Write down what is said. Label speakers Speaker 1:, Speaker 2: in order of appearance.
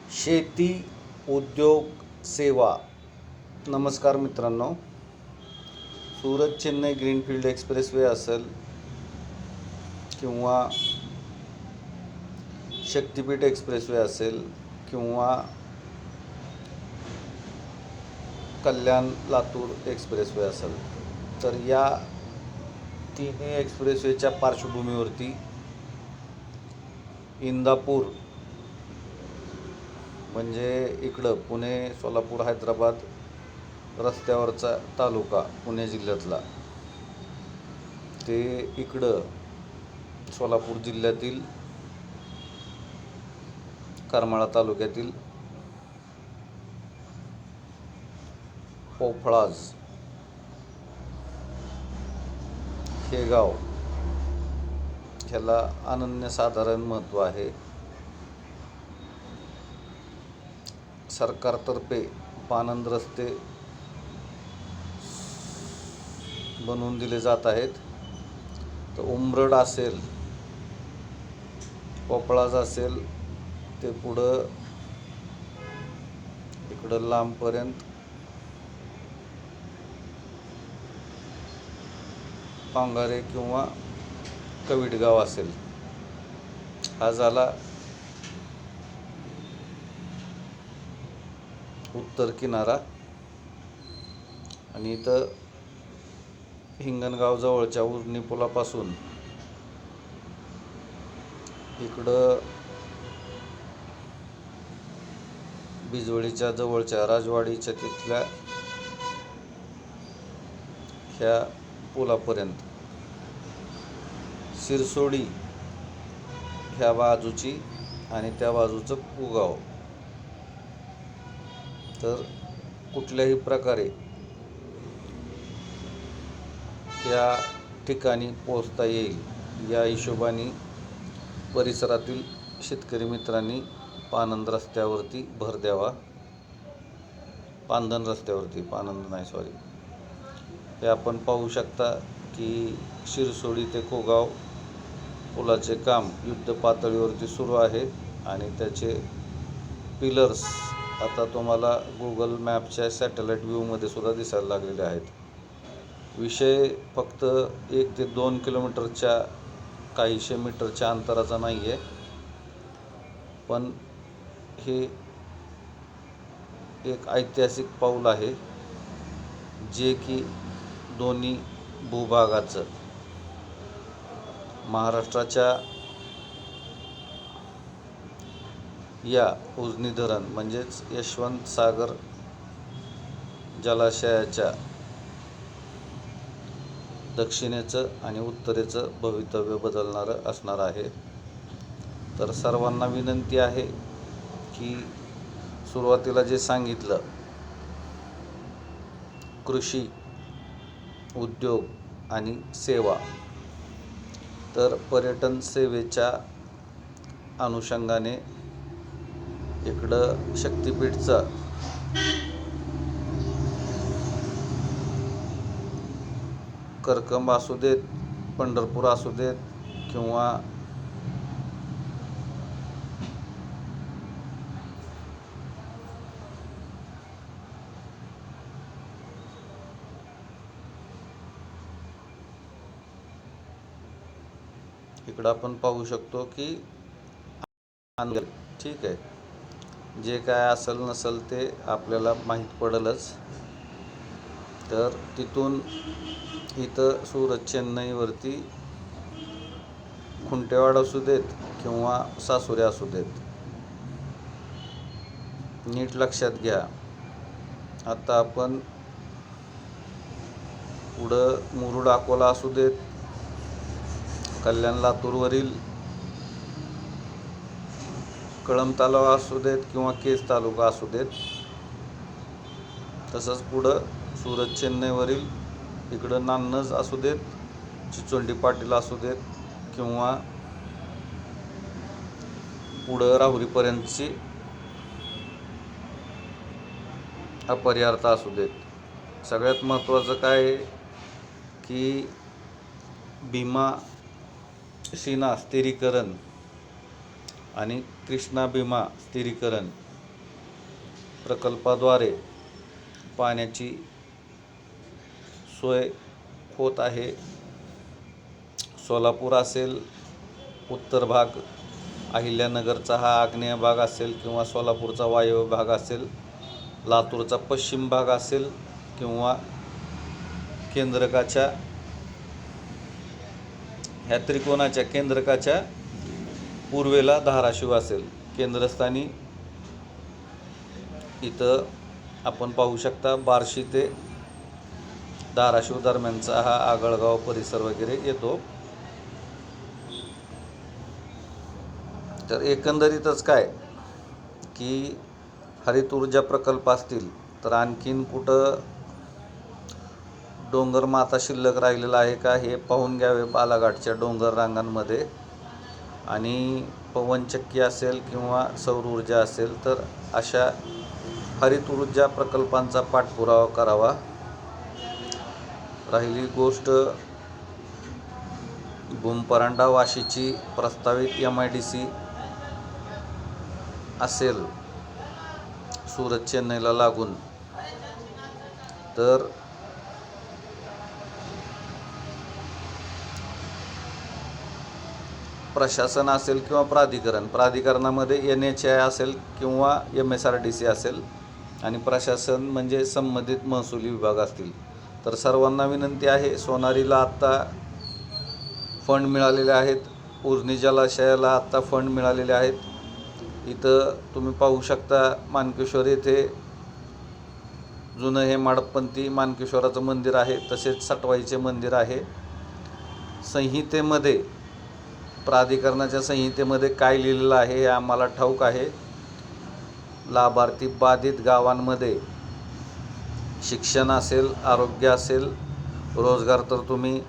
Speaker 1: शेती, उद्योग, सेवा. नमस्कार मित्रांनो. सुरत चेन्नई ग्रीनफील्ड एक्सप्रेसवे असेल किंवा शक्तिपीठ एक्सप्रेसवे असेल किंवा कल्याण लातूर एक्सप्रेसवे असेल, तर या तिन्ही एक्सप्रेसवेच्या पार्श्वभूमीवरती इंदापूर म्हणजे इकडं पुणे, सोलापूर, हैदराबाद रस्त्यावरचा तालुका पुणे जिल्ह्यातला, ते इकडं सोलापूर जिल्ह्यातील करमाळा तालुक्यातील पोफळाज हे गाव, ह्याला अनन्यसाधारण महत्त्व आहे. सरकारतर्फे पानंद रस्ते बनवून दिले जात आहेत. तर उमरड असेल, पोफळाज असेल, ते पुढं इकडं लांबपर्यंत पांगारे किंवा कविटगाव असेल. हा झाला उत्तर किनारा. आणि इथं हिंगणगाव जवळच्या उजनी पुलापासून इकडं बिजवडीच्या जवळच्या राजवाडीच्या तिथल्या ह्या पुलापर्यंत, सिरसोडी ह्या बाजूची आणि त्या बाजूचं पुगाव. तर कुठल्याही प्रकारे या ठिकाणी पोहोचता येईल या हिशोबाने परिसरातील शेतकरी मित्रांनी पानंद रस्त्यावरती भर द्यावा. पांधन रस्त्यावरती, पानंद नाही, सॉरी. हे आपण पाहू शकता की शिरसोडी ते कोगाव पुलाचे काम युद्ध पातळीवरती सुरू आहे आणि त्याचे पिलर्स आता तुम्हाला गुगल मॅपच्या सॅटेलाईट व्ह्यूमध्ये सुद्धा दिसायला लागलेले आहेत. विषय फक्त 1 ते 2 किलोमीटरच्या काहीशे मीटरच्या अंतराचा नाही आहे, पण हे एक ऐतिहासिक पाऊल आहे, जे की दोन्ही भूभागाचं, महाराष्ट्राच्या या उजनी धरण म्हणजेच यशवंत सागर जलाशयाच्या दक्षिणेचं आणि उत्तरेचं भवितव्य बदलणारं असणार आहे. तर सर्वांना विनंती आहे की सुरुवातीला जे सांगितलं, कृषी, उद्योग आणि सेवा, तर पर्यटन सेवेच्या अनुषंगाने इकडं शक्तिपीठचा करकंब असू देत, पंढरपूर असू देत किंवा इकडं आपण पाहू शकतो की ठीक आहे, जे काय असेल नसेल ते आपल्याला माहीत पडेलच. तर तिथून इथं सुरत चेन्नईवरती खुंटेवाड असू देत किंवा सासुरे असू देत, नीट लक्षात घ्या. आता आपण पुढं मुरुड अकोला असू देत, कल्याण लातूरवरील कळंब तालुका असू देत किंवा केज तालुका असू देत, तसंच पुढं सुरत चेन्नईवरील इकडं नान्नज असू देत, चिचोंडी पाटील असू देत किंवा पुढं राहुरीपर्यंतची अपरिहार्ता असू देत. सगळ्यात महत्त्वाचं काय आहे की भीमा शीना स्थिरीकरण आणि कृष्णा भीमा स्थिरीकरण प्रकल्पाद्वारे पाण्याची सोय होत आहे. सोलापूर असेल उत्तर भाग, अहिल्यानगरचा हा आग्नेय भाग असेल किंवा सोलापूरचा वायव्य भाग असेल, लातूरचा पश्चिम भाग असेल किंवा केंद्रकाच्या ह्या त्रिकोणाच्या केंद्रकाच्या पूर्वेला धाराशिव असेल. केंद्रस्थानी इथं आपण पाहू शकता बार्शी ते धाराशिव दरम्यानचा हा आगळगाव परिसर वगैरे येतो. तर एकंदरीतच काय की हरित ऊर्जा प्रकल्प असतील तर आणखीन कुठं डोंगर माथा शिल्लक राहिलेला आहे का हे पाहून घ्यावे बालाघाटच्या डोंगर रांगांमध्ये. आणि पवनचक्की असेल किंवा सौर ऊर्जा असेल तर अशा हरित ऊर्जा प्रकल्पांचा पाठपुरावा करावा. राहिली गोष्ट भूमपरांडा वाशीची प्रस्तावित MIDC असेल सुरत चेन्नईला लागून, तर प्रशासन असेल किंवा प्राधिकरणामध्ये NHAI असेल किंवा MSRDC असेल आणि प्रशासन म्हणजे संबंधित महसुली विभाग असतील. तर सर्वांना विनंती आहे, सोनारीला आत्ता फंड मिळालेले आहेत, उजनी जलाशयाला आत्ता फंड मिळालेले आहेत. इथं तुम्ही पाहू शकता मानकेश्वर येथे जुनं हे माडपंथी मानकेश्वराचं मंदिर आहे, तसेच सटवाईचे मंदिर आहे. संहितेमध्ये प्राधिकरणाच्या संहितेमध्ये काय लिहिलेलं आहे हे आम्हाला ठाऊक आहे. लाभार्थी बाधित गावांमध्ये शिक्षण असेल, आरोग्य असेल, रोजगार तर तुम्ही